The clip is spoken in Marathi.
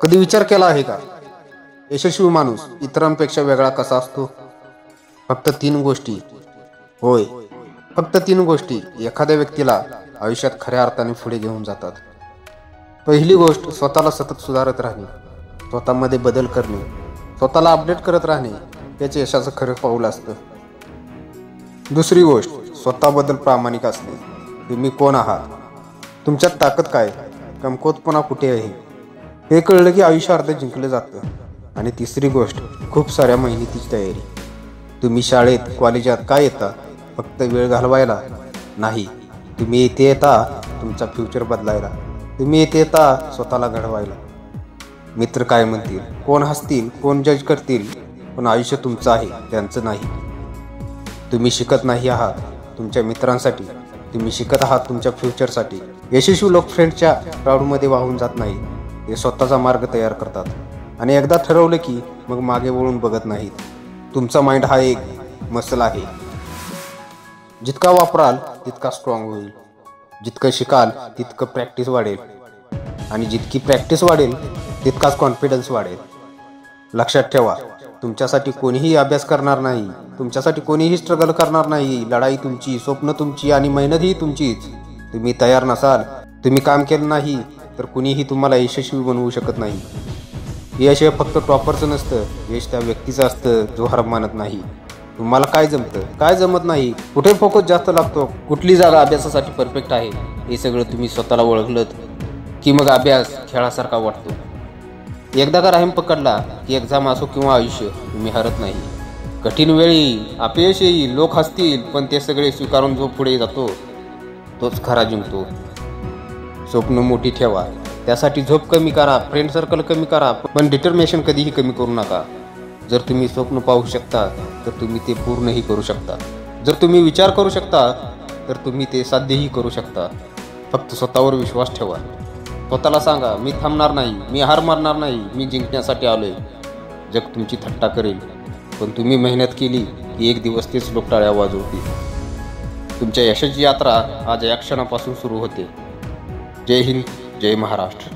कधी विचार केला आहे का, यशस्वी माणूस इतरांपेक्षा वेगळा कसा असतो? फक्त 3 गोष्टी, होय फक्त 3 गोष्टी एखाद्या व्यक्तीला आयुष्यात खऱ्या अर्थाने पुढे घेऊन जातात. पहिली गोष्ट, स्वतःला सतत सुधारत राहणे, स्वतःमध्ये बदल करणे, स्वतःला अपडेट करत राहणे याचे यशाचं खरं पाऊल असतं. दुसरी गोष्ट, स्वतःबद्दल प्रामाणिक असणे. तुम्ही कोण आहात, तुमच्यात ताकद काय, कमकुवतपणा कुठे आहे हे कळलं की आयुष्य अर्ध जिंकलं जातं. आणि तिसरी गोष्ट, खूप साऱ्या मेहनतीची तयारी. तुम्ही शाळेत कॉलेजात काय येता? फक्त वेळ घालवायला नाही. तुम्ही इथे येता तुमचा फ्युचर बदलायला. तुम्ही इथे येता स्वतःला घडवायला. मित्र काय म्हणतील, कोण हसतील, कोण जज करतील, पण आयुष्य तुमचं आहे, त्यांचं नाही. तुम्ही शिकत नाही आहात तुमच्या मित्रांसाठी, तुम्ही शिकत आहात तुमच्या फ्युचरसाठी. यशस्वी लोक फ्रेंडच्या क्राऊडमध्ये वाहून जात नाही, ते स्वतःचा मार्ग तयार करतात. आणि एकदा ठरवलं की मग मागे वळून बघत नाहीत. तुमचा माइंड हा एक मसल आहे, जितका वापराल तितका स्ट्रॉंग होईल, जितकं शिकाल तितकं प्रॅक्टिस वाढेल, आणि जितकी प्रॅक्टिस वाढेल तितकाच कॉन्फिडन्स वाढेल. लक्षात ठेवा, तुमच्यासाठी कोणीही अभ्यास करणार नाही, तुमच्यासाठी कोणीही स्ट्रगल करणार नाही. लढाई तुमची, स्वप्न तुमची आणि मेहनतही तुमचीच. तुम्ही तयार नसाल, तुम्ही काम केलं नाही तर कुणीही तुम्हाला यशस्वी बनवू शकत नाही. यश हे फक्त टॉपरचं नसतं, यश त्या व्यक्तीचं असतं जो हार मानत नाही. तुम्हाला काय जमतं, काय जमत नाही, कुठे फोकस जास्त लागतो, कुठली जागा अभ्यासासाठी परफेक्ट आहे, हे सगळं तुम्ही स्वतःला ओळखलं की मग अभ्यास खेळासारखा वाटतो. एकदा का राहीम पकडला की एक्झाम असो किंवा आयुष्य, तुम्ही हरत नाही. कठीण वेळी अपयश येईल, लोक हसतील, पण ते सगळे स्वीकारून जो पुढे जातो तोच खरा जिंकतो. स्वप्न मोठी ठेवा, त्यासाठी झोप कमी करा, फ्रेंड सर्कल कमी करा, पण डिटर्मिनेशन कधीही कमी करू नका. जर तुम्ही स्वप्न पाहू शकता तर तुम्ही ते पूर्णही करू शकता. जर तुम्ही विचार करू शकता तर तुम्ही ते साध्यही करू शकता. फक्त स्वतःवर विश्वास ठेवा. स्वतःला सांगा, मी थांबणार नाही, मी हार मारणार नाही, मी जिंकण्यासाठी आलोय. जग तुमची थट्टा करेल, पण तुम्ही मेहनत केली की एक दिवस तेच लोक टाळ्या वाजवतील. तुमच्या यशाची यात्रा आज या क्षणापासून सुरू होते. जय हिंद, जय महाराष्ट्र.